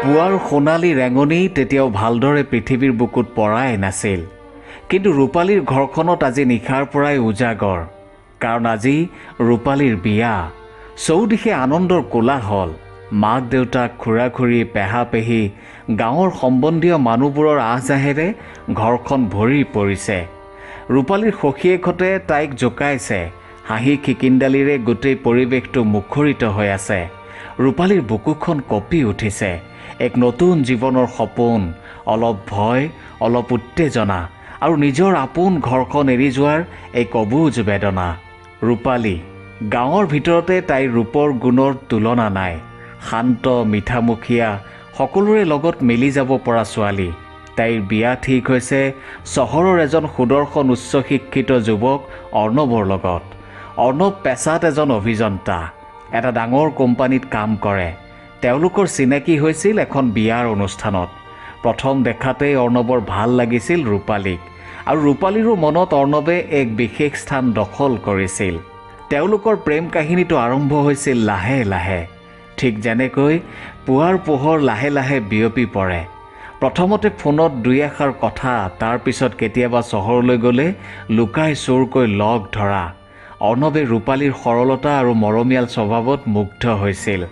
পুৱাৰ সোণালী ৰেঙনি তেতিয়াও ভালদৰে পৃথিৱীৰ বুকুত পৰাই নাছিল। কিন্তু ৰূপালীৰ ঘৰখনত আজি নিশাৰ পৰাই উজাগৰ, কাৰণ আজি ৰূপালীৰ বিয়া। চৌদিশে আনন্দৰ কোলাহল। মাক দেউতাক, খুৰা খুৰী, পেহা পেহী, গাঁৱৰ সম্বন্ধীয় মানুহবোৰৰ আহজাহেৰে ঘৰখন ভৰি পৰিছে। ৰূপালীৰ সখীয়েকহঁতে তাইক জোকাইছে। হাঁহি খিকিন্দালিৰে গোটেই পৰিৱেশটো মুখৰিত হৈ আছে। ৰূপালীৰ বুকুখন কঁপি উঠিছে। এক নতুন জীৱনৰ সপোন, অলপ ভয়, অলপ উত্তেজনা আৰু নিজৰ আপোন ঘৰখন এৰি যোৱাৰ এক অবুজ বেদনা। ৰূপালী গাঁৱৰ ভিতৰতে তাইৰ ৰূপৰ গুণৰ তুলনা নাই। শান্ত, মিঠামুখীয়া, সকলোৰে লগত মিলি যাব পৰা ছোৱালী। তাইৰ বিয়া ঠিক হৈছে চহৰৰ এজন সুদৰ্শন উচ্চ শিক্ষিত যুৱক অৰ্ণৱৰ লগত। অৰ্ণৱ পেছাত এজন অভিযন্তা, এটা ডাঙৰ কোম্পানীত কাম কৰে। তেওঁলোকৰ চিনাকি হৈছিল এখন বিয়াৰ অনুষ্ঠানত। প্ৰথম দেখাতেই অৰ্ণৱৰ ভাল লাগিছিল ৰূপালীক, আৰু ৰূপালীৰো মনত অৰ্ণৱে এক বিশেষ স্থান দখল কৰিছিল। তেওঁলোকৰ প্ৰেম কাহিনীটো আৰম্ভ হৈছিল লাহে লাহে, ঠিক যেনেকৈ পুৱাৰ পোহৰ লাহে লাহে বিয়পি পৰে। প্ৰথমতে ফোনত দুই এষাৰ কথা, তাৰপিছত কেতিয়াবা চহৰলৈ গ'লে লুকাই চোৰকৈ লগ ধৰা। অৰ্ণৱে ৰূপালীৰ সৰলতা আৰু মৰমীয়াল স্বভাৱত মুগ্ধ হৈছিল,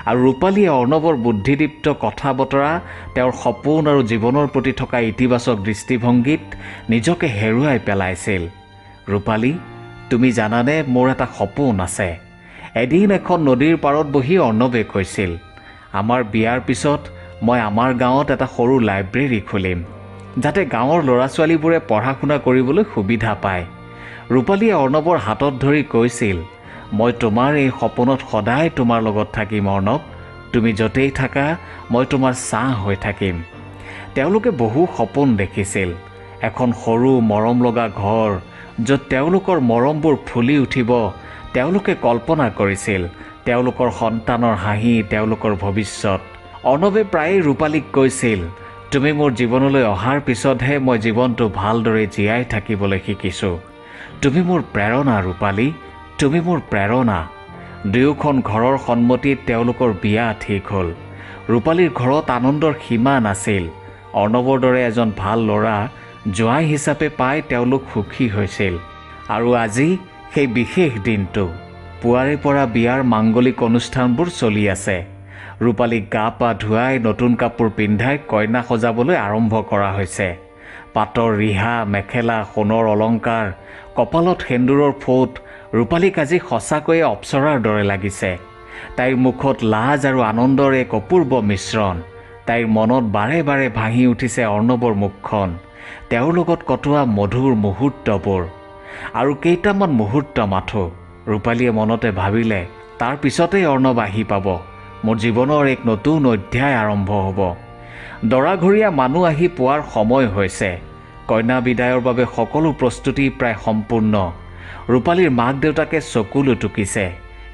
আৰু ৰূপালীয়ে অৰ্ণৱৰ বুদ্ধিদীপ্ত কথা বতৰা, তেওঁৰ সপোন আৰু জীৱনৰ প্ৰতি থকা ইতিবাচক দৃষ্টিভংগীত নিজকে হেৰুৱাই পেলাইছিল। ৰূপালী, তুমি জানানে, মোৰ এটা সপোন আছে। এদিন এখন নদীৰ পাৰত বহি অৰ্ণৱে কৈছিল, আমাৰ বিয়াৰ পিছত মই আমাৰ গাঁৱত এটা সৰু লাইব্ৰেৰী খুলিম, যাতে গাঁৱৰ ল'ৰা ছোৱালীবোৰে পঢ়া শুনা কৰিবলৈ সুবিধা পায়। ৰূপালীয়ে অৰ্ণৱৰ হাতত ধৰি কৈছিল, মই তোমাৰ এই সপোনত সদায় তোমাৰ লগত থাকিম অৰ্ণৱ। তুমি য'তেই থাকা মই তোমাৰ ছাঁ হৈ থাকিম। তেওঁলোকে বহু সপোন দেখিছিল। এখন সৰু মৰম লগা ঘৰ, য'ত তেওঁলোকৰ মৰমবোৰ ফুলি উঠিব। তেওঁলোকে কল্পনা কৰিছিল তেওঁলোকৰ সন্তানৰ হাঁহি, তেওঁলোকৰ ভৱিষ্যত। অৰ্ণৱে প্ৰায়েই ৰূপালীক কৈছিল, তুমি মোৰ জীৱনলৈ অহাৰ পিছতহে মই জীৱনটো ভালদৰে জীয়াই থাকিবলৈ শিকিছোঁ। তুমি মোৰ প্ৰেৰণা ৰূপালী, তুমি মোৰ প্ৰেৰণা। দুয়োখন ঘৰৰ সন্মতিত তেওঁলোকৰ বিয়া ঠিক হ'ল। ৰূপালীৰ ঘৰত আনন্দৰ সীমা নাছিল। অৰ্ণৱৰ দৰে এজন ভাল ল'ৰা জোঁৱাই হিচাপে পাই তেওঁলোক সুখী হৈছিল। আৰু আজি সেই বিশেষ দিনটো। পুৱাৰে পৰা বিয়াৰ মাংগলিক অনুষ্ঠানবোৰ চলি আছে। ৰূপালীক গা পা ধুৱাই নতুন কাপোৰ পিন্ধাই কইনা সজাবলৈ আৰম্ভ কৰা হৈছে। পাটৰ ৰিহা, মেখেলা, সোণৰ অলংকাৰ, কপালত সেন্দুৰৰ ফোঁট। ৰূপালীক আজি সঁচাকৈয়ে অপ্সৰাৰ দৰে লাগিছে। তাইৰ মুখত লাজ আৰু আনন্দৰ এক অপূৰ্ব মিশ্ৰণ। তাইৰ মনত বাৰে বাৰে ভাঙি উঠিছে অৰ্ণৱৰ মুখখন, তেওঁৰ লগত কটোৱা মধুৰ মুহূৰ্তবোৰ। আৰু কেইটামান মুহূৰ্ত মাথো। ৰূপালীয়ে মনতে ভাবিলে, তাৰ পিছতেই অৰ্ণৱ আহি পাব। মোৰ জীৱনৰ এক নতুন অধ্যায় আৰম্ভ হ'ব। দৰাঘৰীয়া মানুহ আহি পোৱাৰ সময় হৈছে। কইনা বিদায়ৰ বাবে সকলো প্ৰস্তুতি প্ৰায় সম্পূৰ্ণ। ৰূপালীৰ মাক দেউতাকে চকু লুটুকিছে,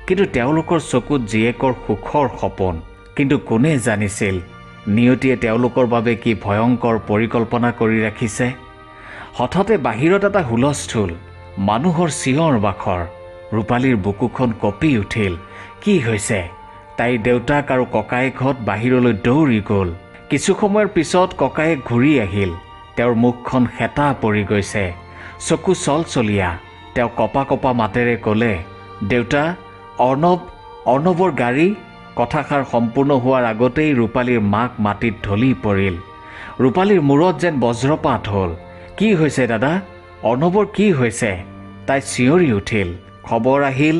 কিন্তু তেওঁলোকৰ চকুত জীয়েকৰ সুখৰ সপোন। কিন্তু কোনে জানিছিল নিয়তিয়ে তেওঁলোকৰ বাবে কি ভয়ংকৰ পৰিকল্পনা কৰি ৰাখিছে। হঠাতে বাহিৰত এটা হুলস্থুল, মানুহৰ চিঞৰ বাখৰ। ৰূপালীৰ বুকুখন কঁপি উঠিল। কি হৈছে? তাইৰ দেউতাক আৰু ককায়েকহঁত বাহিৰলৈ দৌৰি গ'ল। কিছু সময়ৰ পিছত ককায়েক ঘূৰি আহিল। তেওঁৰ মুখখন হেতা পৰি গৈছে, চকু চলচলীয়া। তেওঁ কপা কপা মাতেৰে ক'লে, দেউতা, অৰ্ণৱৰ গাড়ী। কথাষাৰ সম্পূৰ্ণ হোৱাৰ আগতেই ৰূপালীৰ মাক মাটিত ঢলি পৰিল। ৰূপালীৰ মূৰত যেন বজ্ৰপাত হ'ল। কি হৈছে দাদা? অৰ্ণৱৰ কি হৈছে? তাই চিঞৰি উঠিল। খবৰ আহিল,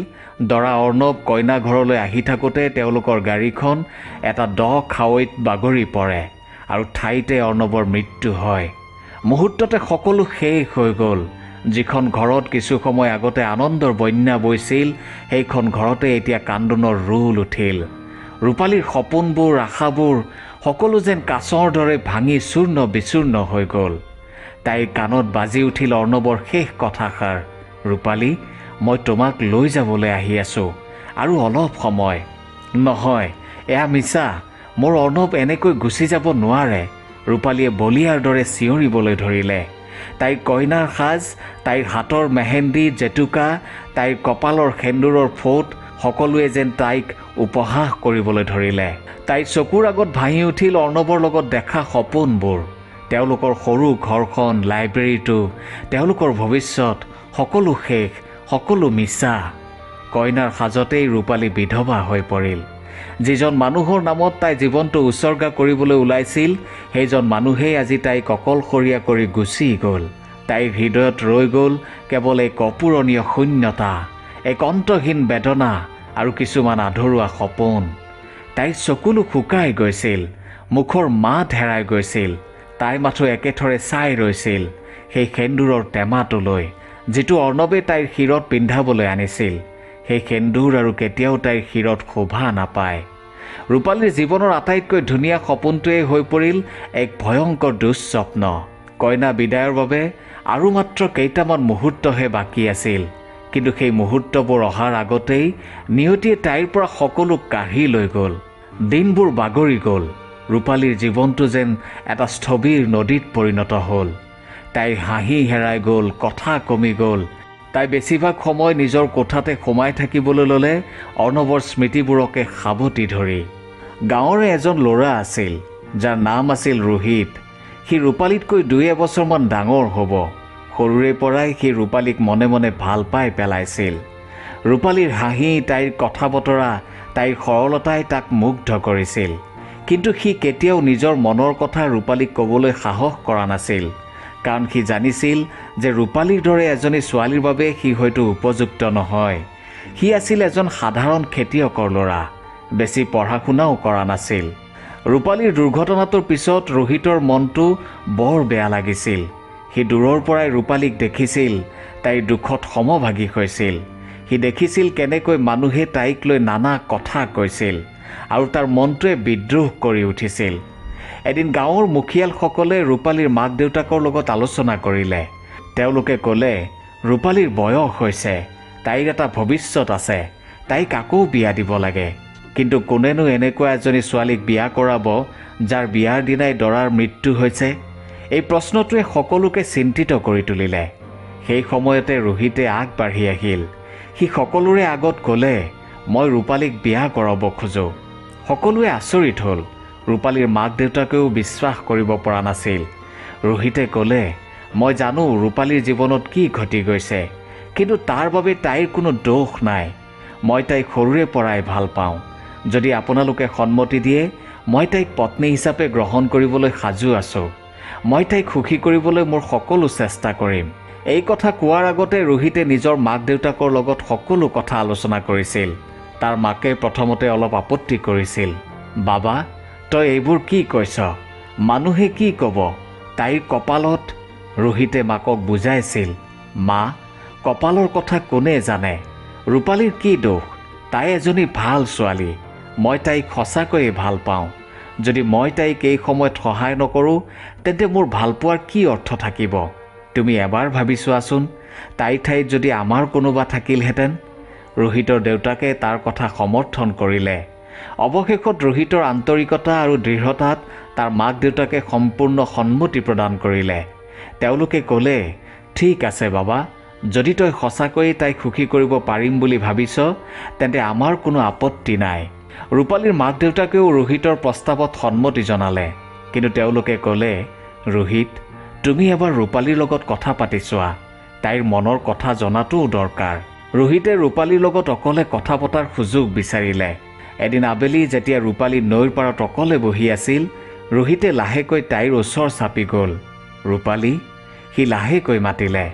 দৰা অৰ্ণৱ কইনা ঘৰলৈ আহি থাকোঁতে তেওঁলোকৰ গাড়ীখন এটা দ খাৱৈত বাগৰি পৰে, আৰু ঠাইতে অৰ্ণৱৰ মৃত্যু হয়। মুহূৰ্ততে সকলো শেষ হৈ গ'ল। যিখন ঘৰত কিছু সময় আগতে আনন্দৰ বন্যা বৈছিল, সেইখন ঘৰতে এতিয়া কান্দোনৰ ৰোল উঠিল। ৰূপালীৰ সপোনবোৰ, আশাবোৰ সকলো যেন কাঁচৰ দৰে ভাঙি চূৰ্ণ বিচূৰ্ণ হৈ গ'ল। তাইৰ কাণত বাজি উঠিল অৰ্ণৱৰ শেষ কথাষাৰ, ৰূপালী, মই তোমাক লৈ যাবলৈ আহি আছোঁ, আৰু অলপ সময়। নহয়, এয়া মিছা। মোৰ অৰ্ণৱ এনেকৈ গুচি যাব নোৱাৰে। ৰূপালীয়ে বলিয়াৰ দৰে চিঞৰিবলৈ ধৰিলে। তাইৰ কইনাৰ সাজ, তাইৰ হাতৰ মেহেন্দি, জেতুকা, তাইৰ কপালৰ সেন্দুৰৰ ফোঁট সকলোৱে যেন তাইক উপহাস কৰিবলৈ ধৰিলে। তাইৰ চকুৰ আগত ভাহি উঠিল অৰ্ণৱৰ লগত দেখা সপোনবোৰ। তেওঁলোকৰ সৰু ঘৰখন, লাইব্ৰেৰীটো, তেওঁলোকৰ ভৱিষ্যত, সকলো শেষ, সকলো মিছা। কইনাৰ সাজতেই ৰূপালী বিধৱা হৈ পৰিল। যিজন মানুহৰ নামত তাই জীৱনটো উচৰ্গা কৰিবলৈ ওলাইছিল, সেইজন মানুহেই আজি তাইক অকলশৰীয়া কৰি গুচি গ'ল। তাইৰ হৃদয়ত ৰৈ গ'ল কেৱল এক অপূৰণীয় শূন্যতা, এক অন্তহীন বেদনা আৰু কিছুমান আধৰুৱা সপোন। তাইৰ চকুলো শুকাই গৈছিল, মুখৰ মাত হেৰাই গৈছিল। তাই মাথো একেথৰে চাই ৰৈছিল সেই সেন্দুৰৰ টেমাটোলৈ, যিটো অৰ্ণৱে তাইৰ শিৰত পিন্ধাবলৈ আনিছিল। সেই সেন্দুৰ আৰু কেতিয়াও তাইৰ শিৰত শোভা নাপায়। ৰূপালীৰ জীৱনৰ আটাইতকৈ ধুনীয়া সপোনটোৱেই হৈ পৰিল এক ভয়ংকৰ দুঃস্বপ্ন। কইনা বিদায়ৰ বাবে আৰু মাত্ৰ কেইটামান মুহূৰ্তহে বাকী আছিল, কিন্তু সেই মুহূৰ্তবোৰ অহাৰ আগতেই নিয়তিয়ে তাইৰ পৰা সকলো কাঢ়ি লৈ গ'ল। দিনবোৰ বাগৰি গ'ল। ৰূপালীৰ জীৱনটো যেন এটা স্থবিৰ নদীত পৰিণত হ'ল। তাইৰ হাঁহি হেৰাই গ'ল, কথা কমি গ'ল। তাই বেছিভাগ সময় নিজৰ কোঠাতে সোমাই থাকিবলৈ ল'লে, অৰ্ণৱৰ স্মৃতিবোৰকে সাবটি ধৰি। গাঁৱৰে এজন ল'ৰা আছিল, যাৰ নাম আছিল ৰোহিত। সি ৰূপালীতকৈ 2 এবছৰমান ডাঙৰ হ'ব। সৰুৰে পৰাই সি ৰূপালীক মনে মনে ভাল পাই পেলাইছিল। ৰূপালীৰ হাঁহি, তাইৰ কথা বতৰা, তাইৰ সৰলতাই তাক মুগ্ধ কৰিছিল। কিন্তু সি কেতিয়াও নিজৰ মনৰ কথা ৰূপালীক ক'বলৈ সাহস কৰা নাছিল, কাৰণ সি জানিছিল যে ৰূপালীৰ দৰে এজনী ছোৱালীৰ বাবে সি হয়তো উপযুক্ত নহয়। সি আছিল এজন সাধাৰণ খেতিয়কৰ ল'ৰা, বেছি পঢ়া শুনাও কৰা নাছিল। ৰূপালীৰ দুৰ্ঘটনাটোৰ পিছত ৰোহিতৰ মনটো বৰ বেয়া লাগিছিল। সি দূৰৰ পৰাই ৰূপালীক দেখিছিল, তাইৰ দুখত সমভাগী হৈছিল। সি দেখিছিল কেনেকৈ মানুহে তাইক লৈ নানা কথা কৈছিল, আৰু তাৰ মনটোৱে বিদ্ৰোহ কৰি উঠিছিল। এদিন গাঁৱৰ মুখিয়ালসকলে ৰূপালীৰ মাক দেউতাকৰ লগত আলোচনা কৰিলে। তেওঁলোকে ক'লে, ৰূপালীৰ বয়স হৈছে, তাইৰ এটা ভৱিষ্যত আছে, তাইক আকৌ বিয়া দিব লাগে। কিন্তু কোনেনো এনেকুৱা এজনী ছোৱালীক বিয়া কৰাব যাৰ বিয়াৰ দিনাই দৰাৰ মৃত্যু হৈছে? এই প্ৰশ্নটোৱে সকলোকে চিন্তিত কৰি তুলিলে। সেই সময়তে ৰোহিতে আগবাঢ়ি আহিল। সি সকলোৰে আগত ক'লে, মই ৰূপালীক বিয়া কৰাব খোজোঁ। সকলোৱে আচৰিত হ'ল। ৰূপালীৰ মাক দেউতাকেও বিশ্বাস কৰিব পৰা নাছিল। ৰোহিতে ক'লে, মই জানো ৰূপালীৰ জীৱনত কি ঘটি গৈছে, কিন্তু তাৰ বাবে তাইৰ কোনো দোষ নাই। মই তাইক সৰুৰে পৰাই ভাল পাওঁ। যদি আপোনালোকে সন্মতি দিয়ে, মই তাইক পত্নী হিচাপে গ্ৰহণ কৰিবলৈ সাজু আছোঁ। মই তাইক সুখী কৰিবলৈ মোৰ সকলো চেষ্টা কৰিম। এই কথা কোৱাৰ আগতে ৰোহিতে নিজৰ মাক দেউতাকৰ লগত সকলো কথা আলোচনা কৰিছিল। তাৰ মাকে প্ৰথমতে অলপ আপত্তি কৰিছিল। বাবা, তই এইবোৰ কি কৈছ? মানুহে কি ক'ব? তাইৰ কপালত। ৰোহিতে মাকক বুজাইছিল, মা, কপালৰ কথা কোনে জানে? ৰূপালীৰ কি দোষ? তাই এজনী ভাল ছোৱালী। মই তাইক সঁচাকৈয়ে ভাল পাওঁ। যদি মই তাইক এই সময়ত সহায় নকৰোঁ, তেন্তে মোৰ ভালপোৱাৰ কি অৰ্থ থাকিব? তুমি এবাৰ ভাবি চোৱাচোন, তাইৰ ঠাইত যদি আমাৰ কোনোবা থাকিলহেঁতেন। ৰোহিতৰ দেউতাকে তাৰ কথা সমৰ্থন কৰিলে। অৱশেষত ৰোহিতৰ আন্তৰিকতা আৰু দৃঢ়তাত তাৰ মাক দেউতাকে সম্পূৰ্ণ সন্মতি প্ৰদান কৰিলে। তেওঁলোকে ক'লে, ঠিক আছে বাবা, যদি তই সঁচাকৈয়ে তাইক সুখী কৰিব পাৰিম বুলি ভাবিছ, তেন্তে আমাৰ কোনো আপত্তি নাই। ৰূপালীৰ মাক দেউতাকেও ৰোহিতৰ প্ৰস্তাৱত সন্মতি জনালে। কিন্তু তেওঁলোকে ক'লে, ৰোহিত, তুমি এবাৰ ৰূপালীৰ লগত কথা পাতি চোৱা। তাইৰ মনৰ কথা জনাটোও দৰকাৰ। ৰোহিতে ৰূপালীৰ লগত অকলে কথা পতাৰ সুযোগ বিচাৰিলে। এদিন আবেলি যেতিয়া ৰূপালী নৈৰ পাৰত অকলে বহি আছিল, ৰোহিতে লাহেকৈ তাইৰ ওচৰ চাপি গ'ল। ৰূপালী, সি লাহেকৈ মাতিলে।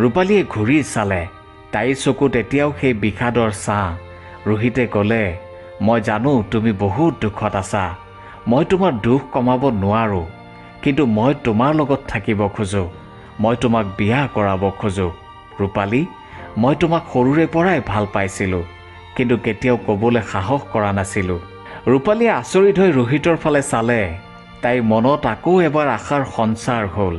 ৰূপালীয়ে ঘূৰি চালে। তাইৰ চকুত এতিয়াও সেই বিষাদৰ ছাঁ। ৰোহিতে ক'লে, মই জানো তুমি বহুত দুখত আছা। মই তোমাৰ দুখ কমাব নোৱাৰোঁ, কিন্তু মই তোমাৰ লগত থাকিব খোজোঁ। মই তোমাক বিয়া কৰাব খোজোঁ। ৰূপালী, মই তোমাক সৰুৰে পৰাই ভাল পাইছিলোঁ, কিন্তু কেতিয়াও ক'বলৈ সাহস কৰা নাছিলোঁ। ৰূপালীয়ে আচৰিত হৈ ৰোহিতৰ ফালে চালে। তাইৰ মনত আকৌ এবাৰ আশাৰ সঞ্চাৰ হ'ল।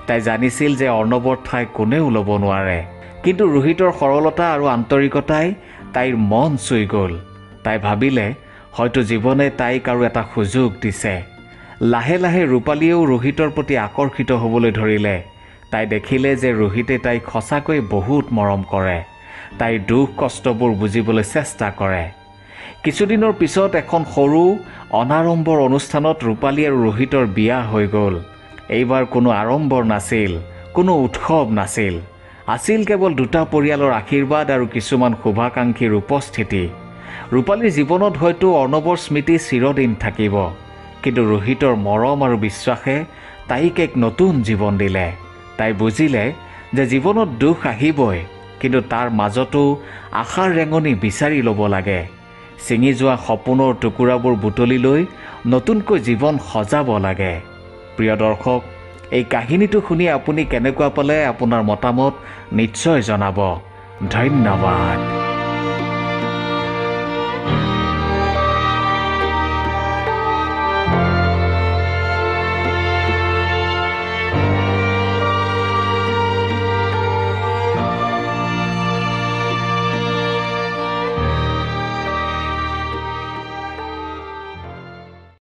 তাই জানিছিল যে অৰ্ণৱৰ ঠাই কোনেও ল'ব নোৱাৰে, কিন্তু ৰোহিতৰ সৰলতা আৰু আন্তৰিকতাই তাইৰ মন চুই গ'ল। তাই ভাবিলে, হয়তো জীৱনে তাইক আৰু এটা সুযোগ দিছে। লাহে লাহে ৰূপালীয়েও ৰোহিতৰ প্ৰতি আকৰ্ষিত হ'বলৈ ধৰিলে। তাই দেখিলে যে ৰোহিতে তাইক সঁচাকৈ বহুত মৰম কৰে। তাইৰ দুখ কষ্টবোৰ বুজিবলৈ চেষ্টা কৰে। কিছুদিনৰ পিছত এখন সৰু অনাড়ম্বৰ অনুষ্ঠানত ৰূপালী আৰু ৰোহিতৰ বিয়া হৈ গ'ল। এইবাৰ কোনো আড়ম্বৰ নাছিল, কোনো উৎসৱ নাছিল। আছিল কেৱল দুটা পৰিয়ালৰ আশীৰ্বাদ আৰু কিছুমান শুভাকাংক্ষীৰ উপস্থিতি। ৰূপালীৰ জীৱনত হয়তো অৰ্ণৱৰ স্মৃতি চিৰদিন থাকিব, কিন্তু ৰোহিতৰ মৰম আৰু বিশ্বাসে তাইক এক নতুন জীৱন দিলে। তাই বুজিলে যে জীৱনত দুখ আহিবই, কিন্তু তাৰ মাজতো আশাৰ ৰেঙনি বিচাৰি ল'ব লাগে। ছিঙি যোৱা সপোনৰ টুকুৰাবোৰ বুটলি লৈ নতুনকৈ জীৱন সজাব লাগে। প্ৰিয় দৰ্শক, এই কাহিনীটো শুনি আপুনি কেনেকুৱা পালে আপোনাৰ মতামত নিশ্চয় জনাব। ধন্যবাদ।